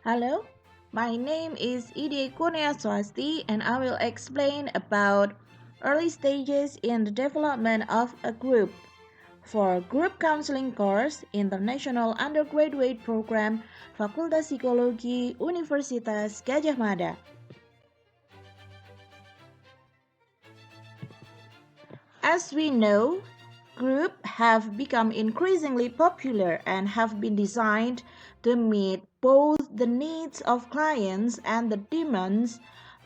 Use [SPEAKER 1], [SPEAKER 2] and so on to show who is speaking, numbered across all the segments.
[SPEAKER 1] Hello, my name is Ide Kurnia Swasti and I will explain about early stages in the development of a group. For group counseling course, International Undergraduate Program, Fakultas Psikologi, Universitas Gadjah Mada. As we know, groups have become increasingly popular and have been designed to meet both the needs of clients and the demands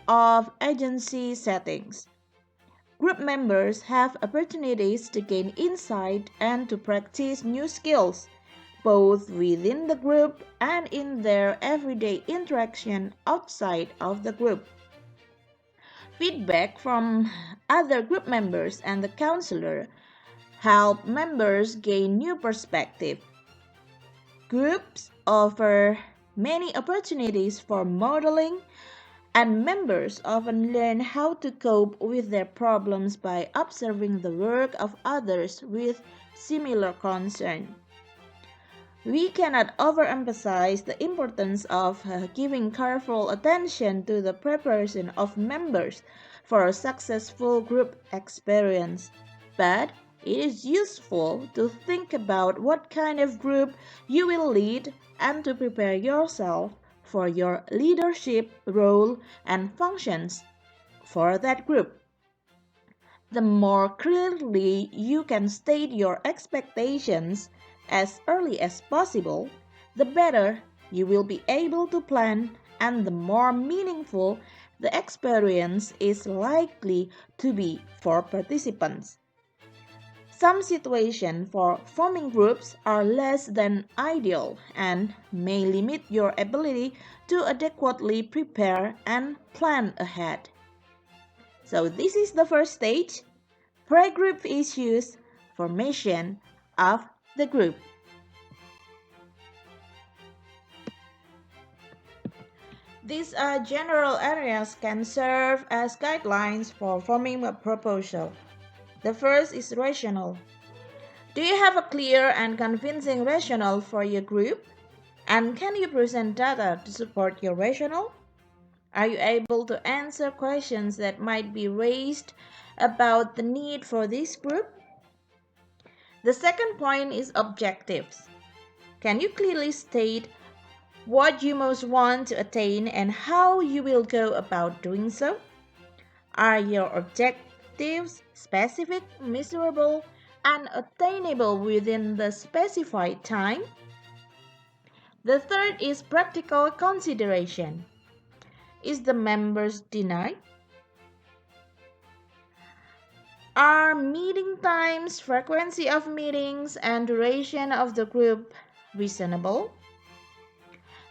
[SPEAKER 1] of agency settings. Group members have opportunities to gain insight and to practice new skills, both within the group and in their everyday interaction outside of the group. Feedback from other group members and the counselor help members gain new perspective. Groups offer many opportunities for modeling, and members often learn how to cope with their problems by observing the work of others with similar concern. We cannot overemphasize the importance of giving careful attention to the preparation of members for a successful group experience. But it is useful to think about what kind of group you will lead and to prepare yourself for your leadership role and functions for that group. The more clearly you can state your expectations as early as possible, the better you will be able to plan and the more meaningful the experience is likely to be for participants. Some situations for forming groups are less than ideal and may limit your ability to adequately prepare and plan ahead. So, this is the first stage, pre-group issues, formation of the group. These general areas can serve as guidelines for forming a proposal. The first is rationale. Do you have a clear and convincing rationale for your group? And can you present data to support your rationale? Are you able to answer questions that might be raised about the need for this group? The second point is objectives. Can you clearly state what you most want to attain and how you will go about doing so? Are your objectives specific, measurable, and attainable within the specified time? The third is practical consideration. Is the members denied? Are meeting times, frequency of meetings, and duration of the group reasonable?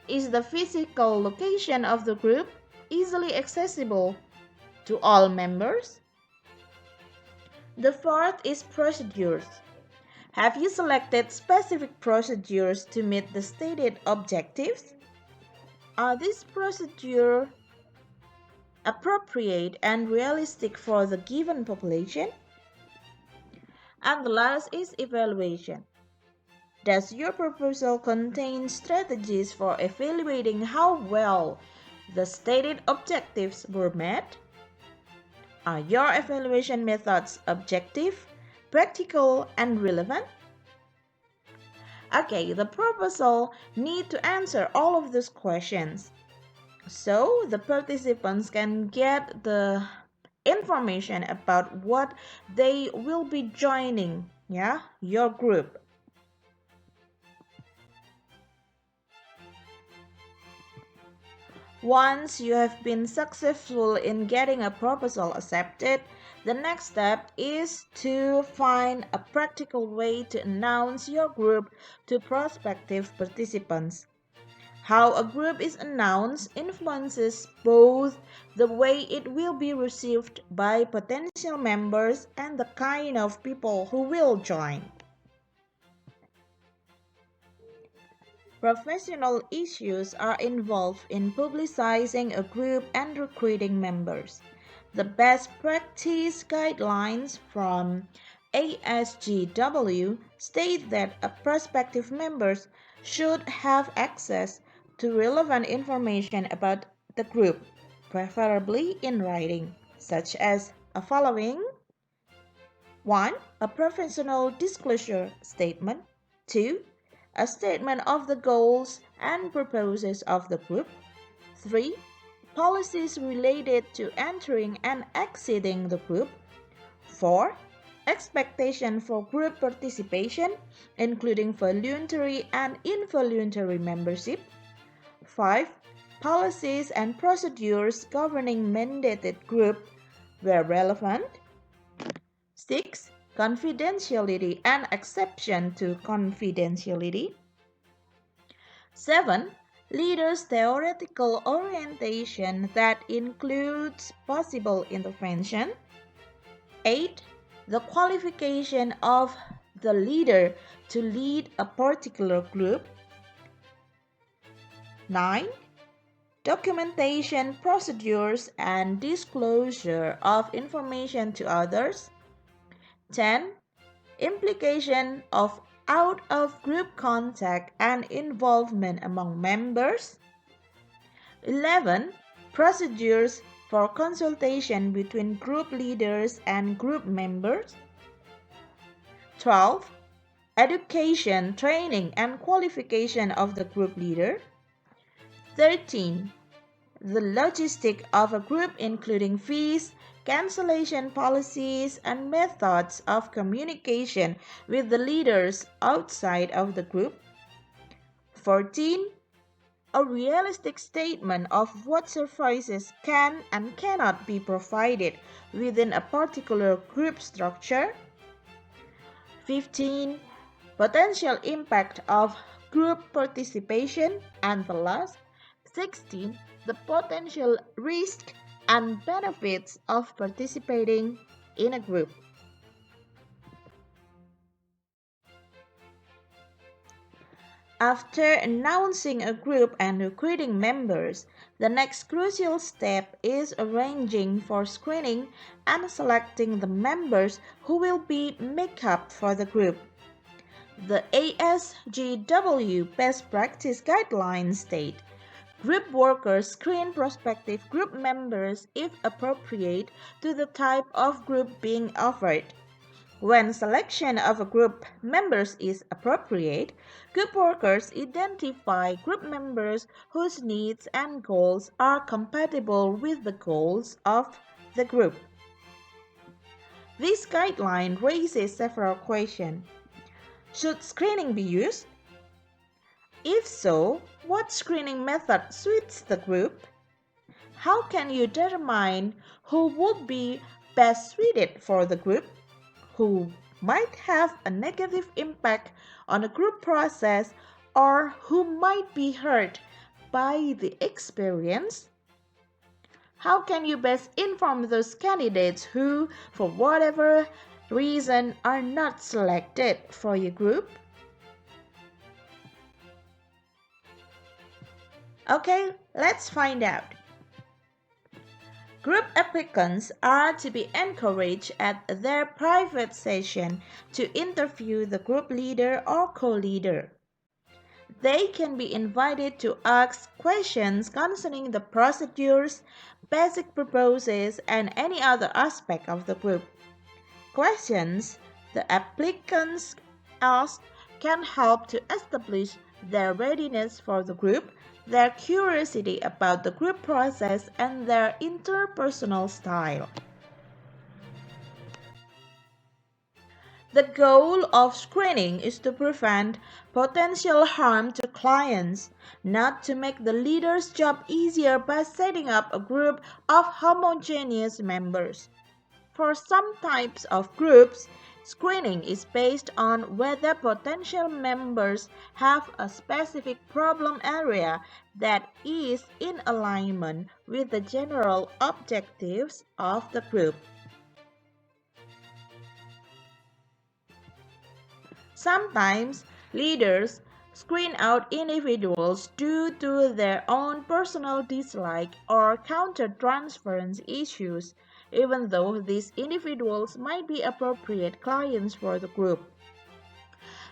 [SPEAKER 1] Is the physical location of the group easily accessible to all members? The fourth is procedures. Have you selected specific procedures to meet the stated objectives? Are these procedures appropriate and realistic for the given population? And the last is evaluation. Does your proposal contain strategies for evaluating how well the stated objectives were met? Are your evaluation methods objective, practical, and relevant? Okay, the proposal need to answer all of these questions so the participants can get the information about what they will be joining, your group. Once you have been successful in getting a proposal accepted, the next step is to find a practical way to announce your group to prospective participants. How a group is announced influences both the way it will be received by potential members and the kind of people who will join. Professional issues are involved in publicizing a group and recruiting members. The best practice guidelines from ASGW state that prospective members should have access to relevant information about the group, preferably in writing, such as a following: 1. A professional disclosure statement. 2. A statement of the goals and purposes of the group. 3. Policies related to entering and exiting the group. 4. Expectation for group participation, including voluntary and involuntary membership. 5. Policies and procedures governing mandated group where relevant. 6. Confidentiality and exception to confidentiality. 7. Leaders' theoretical orientation that includes possible intervention. 8. The qualification of the leader to lead a particular group. 9. Documentation procedures and disclosure of information to others. 10. Implication of out-of-group contact and involvement among members. 11. Procedures for consultation between group leaders and group members. 12. Education, training, and qualification of the group leader. 13. The logistic of a group, including fees, cancellation policies, and methods of communication with the leaders outside of the group. 14. A realistic statement of what services can and cannot be provided within a particular group structure. 15. Potential impact of group participation. And the last, 16. The potential risk and benefits of participating in a group. After announcing a group and recruiting members, the next crucial step is arranging for screening and selecting the members who will be makeup for the group. The ASGW Best Practice Guidelines state, group workers screen prospective group members if appropriate to the type of group being offered. When selection of a group members is appropriate, group workers identify group members whose needs and goals are compatible with the goals of the group. This guideline raises several questions. Should screening be used? If so, what screening method suits the group? How can you determine who would be best suited for the group, who might have a negative impact on a group process, or who might be hurt by the experience? How can you best inform those candidates who, for whatever reason, are not selected for your group? Okay, let's find out. Group applicants are to be encouraged at their private session to interview the group leader or co-leader. They can be invited to ask questions concerning the procedures, basic purposes, and any other aspect of the group. Questions the applicants ask can help to establish their readiness for the group, their curiosity about the group process, and their interpersonal style. The goal of screening is to prevent potential harm to clients, not to make the leader's job easier by setting up a group of homogeneous members. For some types of groups, screening is based on whether potential members have a specific problem area that is in alignment with the general objectives of the group. Sometimes leaders screen out individuals due to their own personal dislike or counter-transference issues, even though these individuals might be appropriate clients for the group.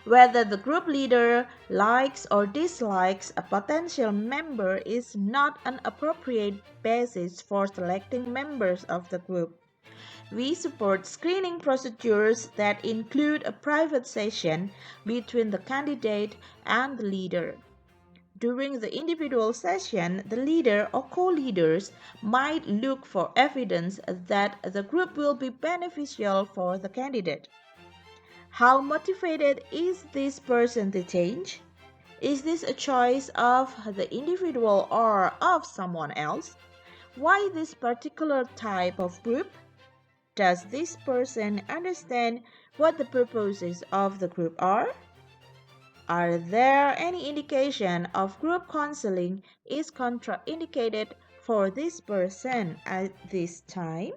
[SPEAKER 1] Whether the group leader likes or dislikes a potential member is not an appropriate basis for selecting members of the group. We support screening procedures that include a private session between the candidate and the leader. During the individual session, the leader or co-leaders might look for evidence that the group will be beneficial for the candidate. How motivated is this person to change? Is this a choice of the individual or of someone else? Why this particular type of group? Does this person understand what the purposes of the group are? Are there any indication of group counseling is contraindicated for this person at this time?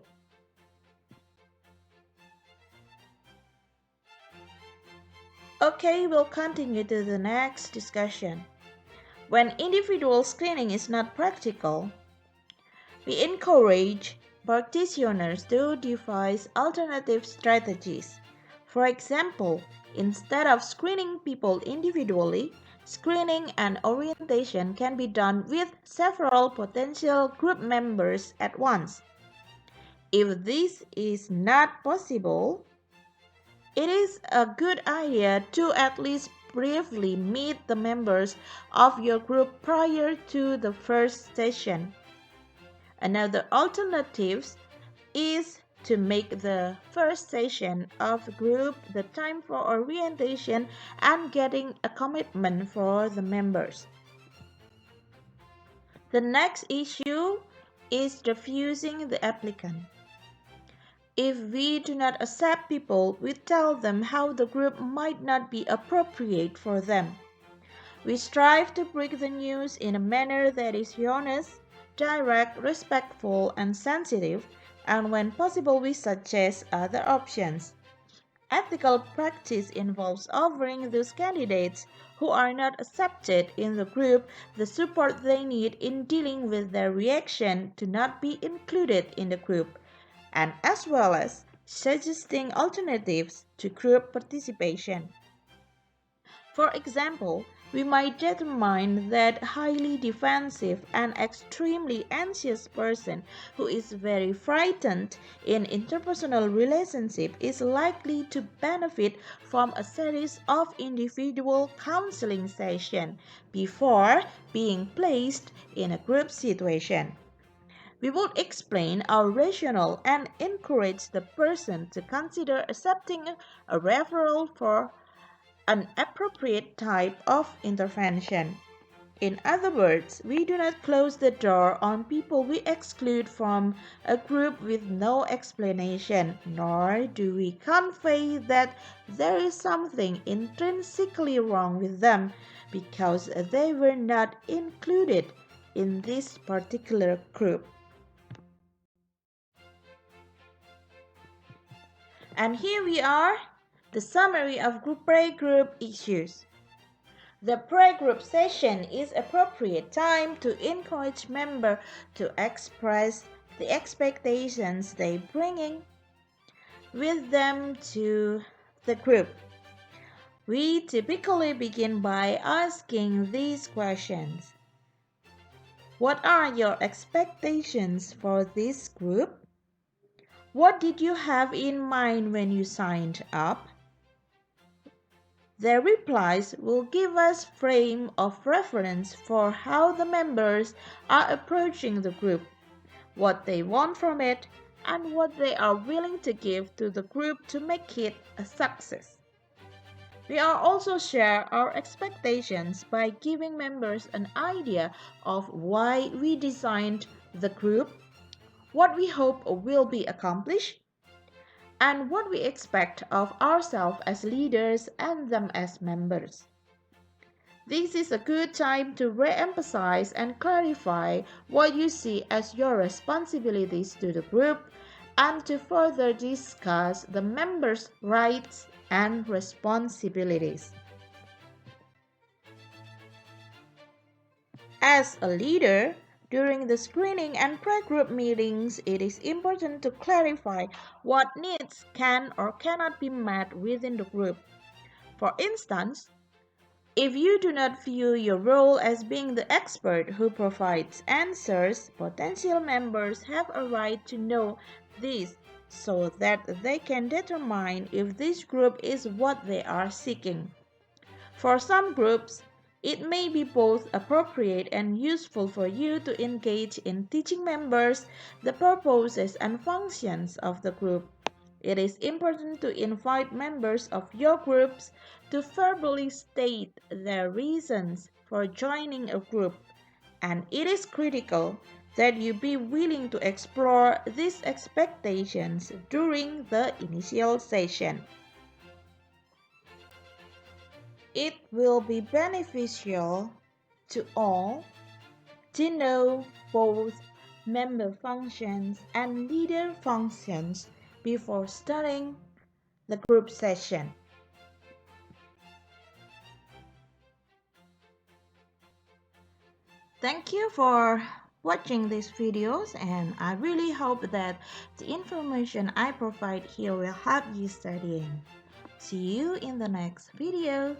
[SPEAKER 1] Okay, we'll continue to the next discussion. When individual screening is not practical, we encourage practitioners to devise alternative strategies. For example, instead of screening people individually, screening and orientation can be done with several potential group members at once. If this is not possible, it is a good idea to at least briefly meet the members of your group prior to the first session. Another alternative is to make the first session of the group the time for orientation and getting a commitment for the members. The next issue is refusing the applicant. If we do not accept people, we tell them how the group might not be appropriate for them. We strive to break the news in a manner that is honest, direct, respectful, and sensitive, and when possible, we suggest other options. Ethical practice involves offering those candidates who are not accepted in the group the support they need in dealing with their reaction to not be included in the group, and as well as suggesting alternatives to group participation. For example, we might determine that highly defensive and extremely anxious person who is very frightened in interpersonal relationship is likely to benefit from a series of individual counseling sessions before being placed in a group situation. We would explain our rationale and encourage the person to consider accepting a referral for an appropriate type of intervention. In other words, we do not close the door on people we exclude from a group with no explanation, nor do we convey that there is something intrinsically wrong with them because they were not included in this particular group. And here we are, the summary of pre-group issues. The pre-group session is appropriate time to encourage members to express the expectations they bringing with them to the group. We typically begin by asking these questions. What are your expectations for this group? What did you have in mind when you signed up? Their replies will give us frame of reference for how the members are approaching the group, what they want from it, and what they are willing to give to the group to make it a success. We are also share our expectations by giving members an idea of why we designed the group, what we hope will be accomplished, and what we expect of ourselves as leaders and them as members. This is a good time to re-emphasize and clarify what you see as your responsibilities to the group and to further discuss the members' rights and responsibilities. As a leader, during the screening and pre-group meetings, it is important to clarify what needs can or cannot be met within the group. For instance, if you do not view your role as being the expert who provides answers, potential members have a right to know this so that they can determine if this group is what they are seeking. For some groups, it may be both appropriate and useful for you to engage in teaching members the purposes and functions of the group. It is important to invite members of your groups to verbally state their reasons for joining a group, and it is critical that you be willing to explore these expectations during the initial session. It will be beneficial to all to know both member functions and leader functions before starting the group session. Thank you for watching these videos, and I really hope that the information I provide here will help you studying. See you in the next video.